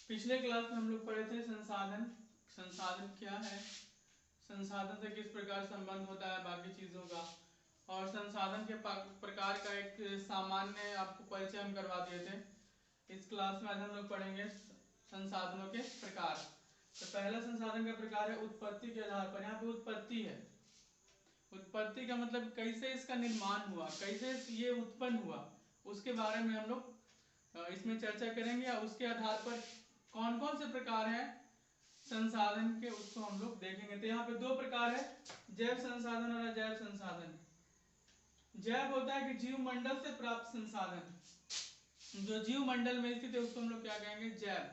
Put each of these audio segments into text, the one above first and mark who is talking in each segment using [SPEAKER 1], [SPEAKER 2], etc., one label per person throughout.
[SPEAKER 1] पिछले क्लास में हम लोग पढ़े थे संसाधन। संसाधन क्या है, संसाधन से किस प्रकार संबंध होता है बाकी चीजों का, और संसाधन के प्रकार का एक सामान्य आपको परिचय हम करवा दिए थे। इस क्लास में आज हम लोग पढ़ेंगे संसाधनों के प्रकार। तो पहला संसाधन का प्रकार है उत्पत्ति के आधार पर। यहाँ पे उत्पत्ति है। उत्पत्ति का मतलब कैसे इसका निर्माण हुआ, कैसे ये उत्पन्न हुआ, उसके बारे में हम लोग इसमें चर्चा करेंगे। और उसके आधार पर कौन कौन से प्रकार हैं संसाधन के, उसको हम लोग देखेंगे। तो यहाँ पे दो प्रकार है, जैव संसाधन और अजैव संसाधन। जैव होता है कि जीव मंडल से प्राप्त संसाधन। जो जीव मंडल में स्थित है उसको हम लोग क्या कहेंगे, जैव।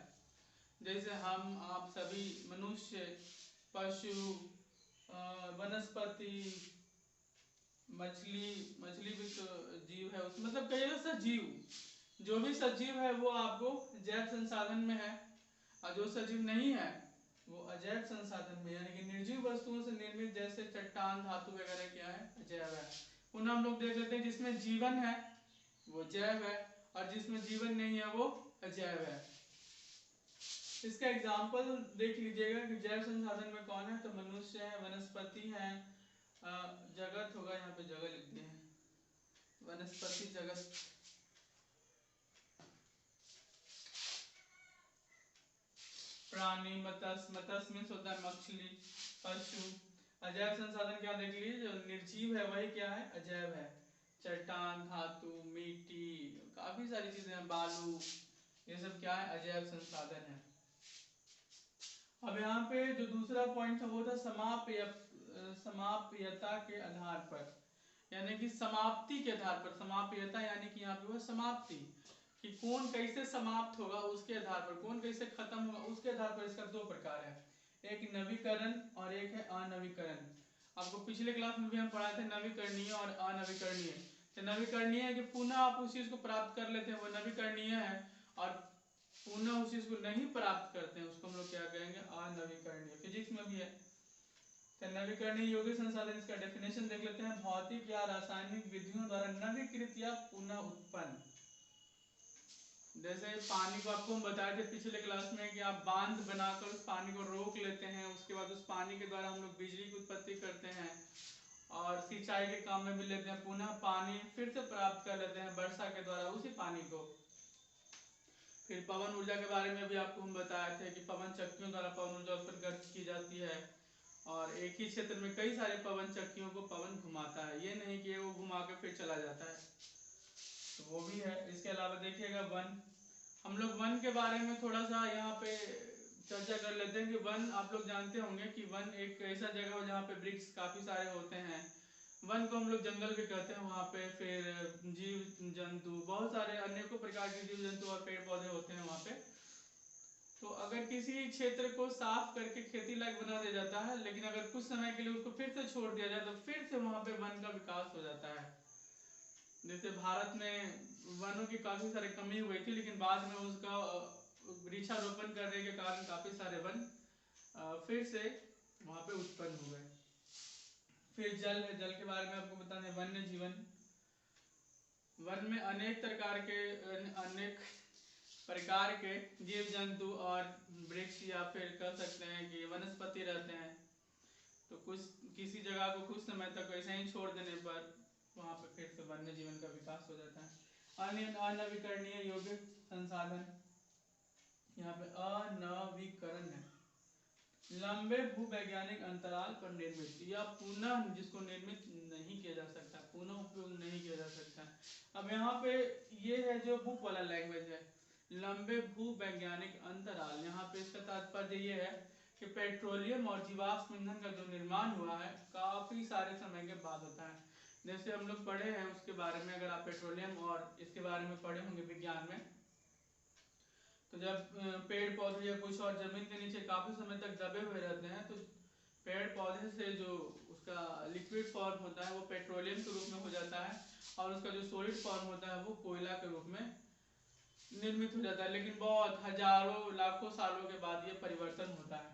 [SPEAKER 1] जैसे हम, आप सभी, मनुष्य, पशु, वनस्पति, मछली भी तो जीव है उसमें, मतलब कई सजीव, जो भी सजीव है वो आपको जैव संसाधन में है। और जो सजीव नहीं है वो अजैव संसाधन में, यानी कि निर्जीव वस्तुओं से निर्मित जैसे चट्टान, धातु वगैरह क्या है, अजैव है। पुनः हम लोग देख लेते हैं, जिसमें जीवन है वो जैव है और जिसमें जीवन नहीं है वो अजैव है। इसका एग्जाम्पल देख लीजिएगा कि जैव संसाधन में कौन है, तो मनुष्य है, वनस्पति है, जगत होगा, यहाँ पे जगह लिखते हैं, वनस्पति, जगत, प्राणी, मत्स्य मीन्स होता है मछली, पशु। अजैव संसाधन क्या देख लीजिए, जो निर्जीव है वही क्या है, अजैव है। चट्टान, धातु, मिट्टी, काफी सारी चीजें हैं, बालू, ये सब क्या है, अजैव संसाधन है। अब यहाँ पे जो दूसरा पॉइंट था वो था समाप्यता के आधार पर, यानी कि समाप्ति के आधार पर। समाप्यता यानी कि यहाँ पे वो समाप्ति, कि कौन कैसे समाप्त होगा उसके आधार पर, कौन कैसे खत्म होगा उसके आधार पर। इसका दो प्रकार है, एक नवीकरण और एक है अनवीकरण। आपको पिछले क्लास में भी हम पढ़ाए थे नवीकरणीय और अनवीकरणीय। तो नवीकरणीय है कि पुनः आप उस चीज को प्राप्त कर लेते हैं, वो नवीकरणीय है। और पुनः उस चीज को नहीं प्राप्त करते हैं उसको हम लोग क्या कहेंगे, अनवीकरणीय। फिजिक्स में भी है। तो नवीकरणीय यौगिक संसाधन, इसका डेफिनेशन देख लेते हैं, भौतिक या रासायनिक विधियों द्वारा नवीकृत या पुनः उत्पन्न। जैसे पानी को आपको हम बताए थे पिछले क्लास में कि आप बांध बनाकर उस पानी को रोक लेते हैं, उसके बाद उस पानी के द्वारा हम लोग बिजली की उत्पत्ति करते हैं और सिंचाई के काम में भी लेते हैं, पुनः पानी फिर से प्राप्त कर लेते हैं वर्षा के द्वारा उसी पानी को। फिर पवन ऊर्जा के बारे में भी आपको हम बताए थे कि पवन चक्कियों द्वारा पवन ऊर्जा उत्पन्न की जाती है, और एक ही क्षेत्र में कई सारे पवन चक्कियों को पवन घुमाता है, ये नहीं कि वो घुमा के फिर चला जाता है, तो वो भी है। इसके अलावा देखिएगा वन, हम लोग वन के बारे में थोड़ा सा यहाँ पे चर्चा कर लेते हैं कि वन, आप लोग जानते होंगे कि वन एक ऐसा जगह हो जहाँ पे वृक्ष काफी सारे होते हैं। वन को हम लोग जंगल भी कहते हैं, वहाँ पे फिर जीव जंतु, बहुत सारे अनेकों प्रकार के जीव जंतु और पेड़ पौधे होते हैं वहाँ पे। तो अगर किसी क्षेत्र को साफ करके खेती लायक बना दिया जाता है, लेकिन अगर कुछ समय के लिए उसको फिर से छोड़ दिया जाए तो फिर से वहाँ पे वन का विकास हो जाता है। जैसे भारत में वनों की काफी सारी कमी हुई थी, लेकिन बाद में उसका वृक्षारोपण करने के कारण काफी सारे वन फिर से वहां पे उत्पन्न हो गए। फिर जल है, जल के बारे में आपको बताने, वन्य जीवन। वन में अनेक प्रकार के जीव जंतु और वृक्ष, या फिर कह सकते हैं कि वनस्पति रहते हैं। तो कुछ किसी जगह को कुछ समय तक ऐसे ही छोड़ देने पर वहां पे फिर से वन्य जीवन का विकास हो जाता है। अनवीकरणीय यौगिक संसाधन, यहाँ पे अनवीकरण है, लंबे भूवैज्ञानिक अंतराल पर निर्मित या पुनः, जिसको निर्मित नहीं किया जा सकता, पुनः उपयोग नहीं किया जा सकता। अब यहाँ पे ये है जो बुक वाला लैंग्वेज है, लंबे भूवैज्ञानिक अंतराल। यहाँ पे इसका तात्पर्य ये है कि पेट्रोलियम और जीवाश्म ईंधन का जो निर्माण हुआ है काफी सारे समय के बाद होता है। जैसे हम लोग पढ़े हैं उसके बारे में, अगर आप पेट्रोलियम और इसके बारे में पढ़े होंगे विज्ञान में, तो जब पेड़ पौधे या कुछ और जमीन के नीचे काफी समय तक दबे हुए रहते हैं, तो पेड़ पौधे से जो उसका लिक्विड फॉर्म होता है वो पेट्रोलियम के रूप में हो जाता है, और उसका जो सॉलिड फॉर्म होता है वो कोयला के रूप में निर्मित हो जाता है। लेकिन बहुत हजारों लाखों सालों के बाद ये परिवर्तन होता है।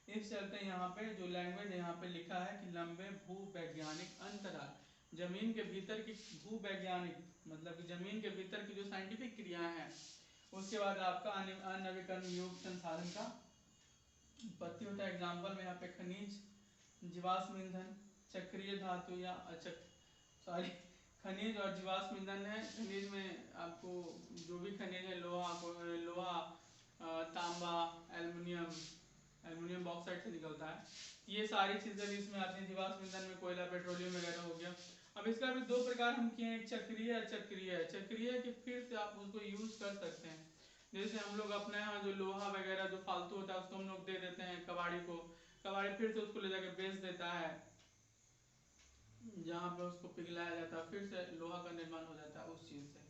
[SPEAKER 1] इस चलते यहाँ पे जो लैंग्वेज यहाँ पे लिखा है कि लंबे भूवैज्ञानिक अंतराल, जमीन के भीतर की भूवैज्ञानिक मतलब कि जमीन के भीतर की जो साइंटिफिक क्रियाएं हैं उसके बाद आपका अनवीकरण योग्य संसाधन का उत्पत्ति होता है। एग्जाम्पल में यहाँ पे खनिज, जीवाश्म ईंधन, चक्रीय धातु या खनिज और जीवाश्म ईंधन है। खनिज में आपको जो भी खनिज है, लोहा, तांबा, एल्युमिनियम बॉक्साइट से निकलता है, ये सारी चीजें भी इसमें आती हैं। जीवाश्म ईंधन में कोयला, पेट्रोलियम वगैरह हो गया। अब इसका भी दो प्रकार हम किए हैं, चक्रीय अचक्रीय। चक्रीय कि फिर से आप उसको यूज कर सकते हैं। जैसे हम लोग अपने यहाँ जो लोहा वगैरह जो फालतू होता है उसको हम लोग दे देते हैं कबाड़ी को, कबाड़ी फिर से उसको ले जाकर बेच देता है, जहाँ पे उसको पिघलाया जाता है, फिर से लोहा का निर्माण हो जाता है उस चीज से।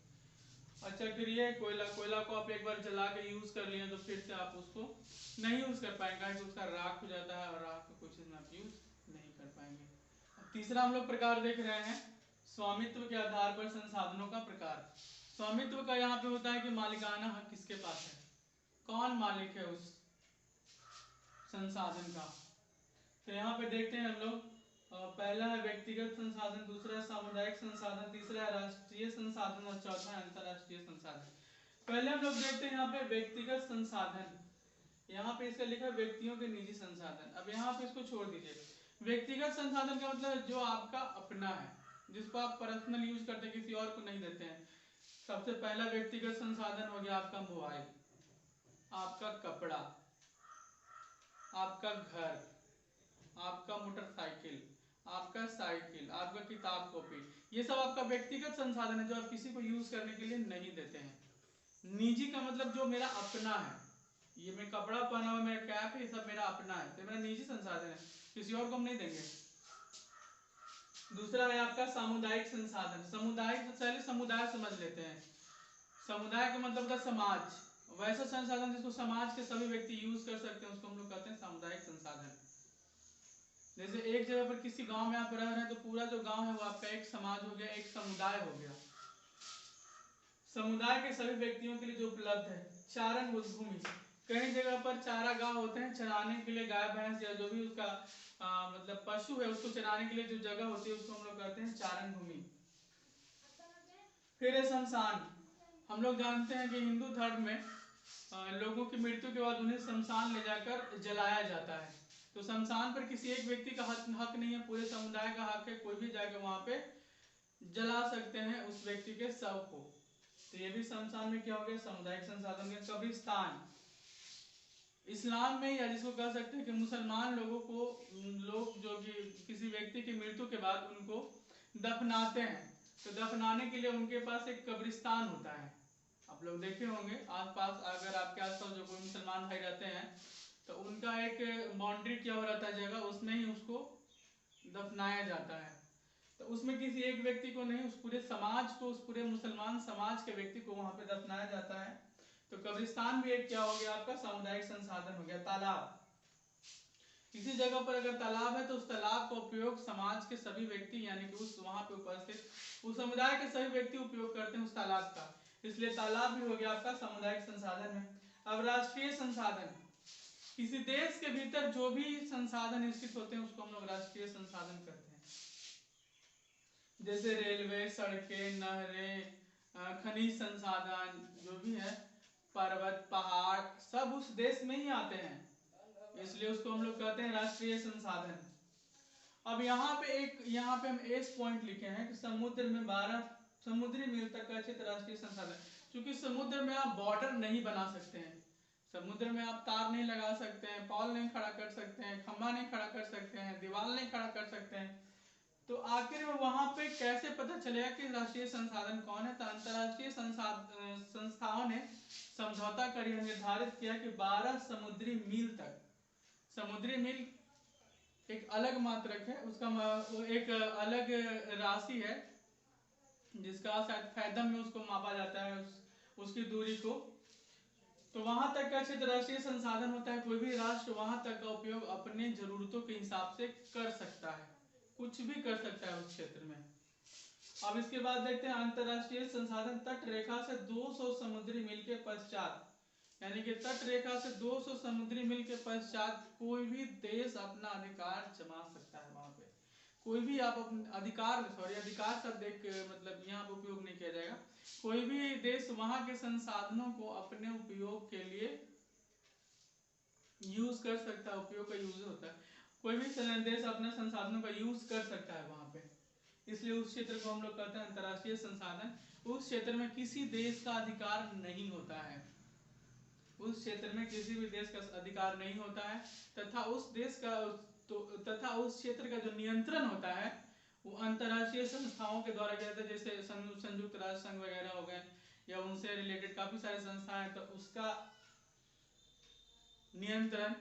[SPEAKER 1] अचक्रीय कोयला को आप एक बार जला के यूज कर लिए तो फिर से आप उसको नहीं यूज कर पाएंगे, तो उसका राख हो जाता है और राख को कुछ चीज में आप यूज नहीं कर पाएंगे। तीसरा हम लोग प्रकार देख रहे हैं, स्वामित्व के आधार पर संसाधनों का प्रकार। स्वामित्व का यहाँ पे होता है कि मालिकाना हक किसके पास है, कौन मालिक है उस संसाधन का। तो यहाँ पे देखते हैं हम लोग, पहला है व्यक्तिगत संसाधन, दूसरा है सामुदायिक संसाधन, तीसरा है राष्ट्रीय संसाधन और चौथा है अंतरराष्ट्रीय संसाधन। पहले हम लोग देखते हैं यहाँ पे व्यक्तिगत संसाधन। यहाँ पे इसका लिखा है व्यक्तियों के निजी संसाधन। अब यहाँ पे इसको छोड़ दीजिए। व्यक्तिगत संसाधन का मतलब जो आपका अपना है, जिसको आप पर्सनल यूज करते हैं, किसी और को नहीं देते हैं। सबसे पहला व्यक्तिगत संसाधन हो गया आपका मोबाइल, आपका कपड़ा, आपका घर, आपका मोटरसाइकिल, आपका साइकिल, आपका किताब कॉपी, ये सब आपका व्यक्तिगत संसाधन है जो आप किसी को यूज करने के लिए नहीं देते हैं। निजी का मतलब जो मेरा अपना है, ये मैं कपड़ा पहना हुआ, मेरा कैप है, ये सब मेरा अपना है, तो मेरा निजी संसाधन है, किसी और को हम नहीं देंगे। दूसरा है आपका सामुदायिक संसाधन। सामुदायिक, पहले समुदाय समझ लेते हैं। समुदाय का मतलब होता है समाज, वैसा संसाधन जिसको समाज के सभी व्यक्ति यूज कर सकते हैं उसको हम लोग कहते हैं सामुदायिक संसाधन। जैसे एक जगह पर किसी गांव में आप रह रहे हैं तो पूरा जो गांव है वो आपका एक समाज हो गया, एक समुदाय हो गया। समुदाय के सभी व्यक्तियों के लिए जो उपलब्ध है, चारण भूमि, कई जगह पर चारागाह होते हैं, चराने के लिए गाय भैंस या जो भी उसका मतलब पशु है उसको चराने के लिए जो जगह होती है उसको हम लोग कहते हैं चारण भूमि। फिर है शमशान। हम लोग जानते हैं कि हिंदू धर्म में लोगों की मृत्यु के बाद उन्हें शमशान ले जाकर जलाया जाता है। तो शमशान पर किसी एक व्यक्ति का हक नहीं है, पूरे समुदाय का हक है, कोई भी जाकर वहां पे जला सकते हैं उस व्यक्ति के शव को। तो ये भी शमशान में क्या हो गया, सामुदायिक संसाधन के। कब्रिस्तान, इस्लाम में या जिसको कह सकते हैं कि मुसलमान लोगों को, लोग जो कि किसी व्यक्ति की मृत्यु के बाद उनको दफनाते हैं, तो दफनाने के लिए उनके पास एक कब्रिस्तान होता है। आप लोग देखे होंगे आसपास, अगर आपके आसपास जो कोई मुसलमान भाई रहते हैं तो उनका एक बाउंड्री किया हुआ रहता है जगह, उसमें ही उसको दफनाया जाता है। तो उसमें किसी एक व्यक्ति को नहीं, उस पूरे समाज को, उस पूरे मुसलमान समाज के व्यक्ति को वहां पे दफनाया जाता है। तो कब्रिस्तान भी एक क्या हो गया आपका सामुदायिक संसाधन हो गया। तालाब, किसी जगह पर अगर तालाब है तो उस तालाब का उपयोग समाज के सभी व्यक्ति यानी कि उस वहां पे उपस्थित उस समुदाय के सभी व्यक्ति उपयोग करते हैं उस तालाब का, इसलिए तालाब भी हो गया आपका सामुदायिक संसाधन है। अब राष्ट्रीय संसाधन, किसी देश के भीतर जो भी संसाधन स्थित होते हैं उसको हम लोग राष्ट्रीय संसाधन कहते हैं। जैसे रेलवे, सड़कें, नहरें, खनिज संसाधन जो भी है, पर्वत, पहाड़, सब उस देश में ही आते हैं, इसलिए उसको हम लोग कहते हैं राष्ट्रीय संसाधन। अब यहाँ पे हम एस पॉइंट लिखे हैं कि समुद्र में 12 समुद्री मील तक का क्षेत्र राष्ट्रीय संसाधन। क्योंकि समुद्र में आप बॉर्डर नहीं बना सकते हैं, समुद्र में आप तार नहीं लगा सकते हैं, पॉल नहीं खड़ा कर सकते हैं, खंबा नहीं खड़ा कर सकते हैं, दीवार नहीं खड़ा कर सकते हैं। तो आखिर में वहां पे कैसे पता चलेगा कि राष्ट्रीय संसाधन कौन है। तो अंतरराष्ट्रीय संस्थाओं ने समझौता कर यह निर्धारित किया कि 12 समुद्री मील तक, समुद्री मील एक अलग मात्रक है, उसका एक अलग राशि है जिसका शायद फैदम में उसको मापा जाता है, उसकी दूरी को। तो वहां तक का क्षेत्र राष्ट्रीय संसाधन होता है। कोई भी राष्ट्र वहां तक का उपयोग अपने जरूरतों के हिसाब से कर सकता है, कुछ भी कर सकता है उस क्षेत्र में। अब इसके बाद देखते हैं अंतरराष्ट्रीय संसाधन। तट रेखा से 200 समुद्री मील के पश्चात, यानी कि तट रेखा से 200 समुद्री मील के पश्चात कोई भी देश अपना अधिकार जमा सकता है वहां पे। कोई भी आप अपने अधिकार शब्द एक मतलब यहाँ पर उपयोग नहीं किया जाएगा। कोई भी देश वहां के संसाधनों को अपने उपयोग के लिए यूज कर सकता है, उपयोग का यूज होता है। कोई भी देश अपने संसाधनों का यूज कर सकता है वहां पे, इसलिए उस क्षेत्र को हम लोग कहते हैं अंतर्राष्ट्रीय संसाधन। उस क्षेत्र में किसी देश का अधिकार नहीं होता है, उस क्षेत्र में किसी भी देश का अधिकार नहीं होता है, तथा उस देश का तथा उस क्षेत्र का जो नियंत्रण होता है वो अंतर्राष्ट्रीय संस्थाओं के द्वारा किया जाता है, जैसे संयुक्त राष्ट्र संघ वगैरह हो गए या उनसे रिलेटेड काफी सारे संस्थाएं हैं, तो उसका नियंत्रण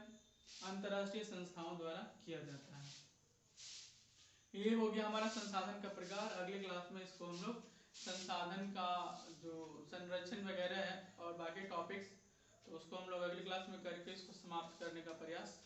[SPEAKER 1] अंतर्राष्ट्रीय संस्थाओं द्वारा किया जाता है। ये हो गया हमारा संसाधन का प्रकार। अगले क्लास में इसको हम लोग संसाधन का जो संरक्षण वगैरह है और बाकी टॉपिक्स, तो उसको हम लोग अगली क्लास में करके इसको समाप्त करने का प्रयास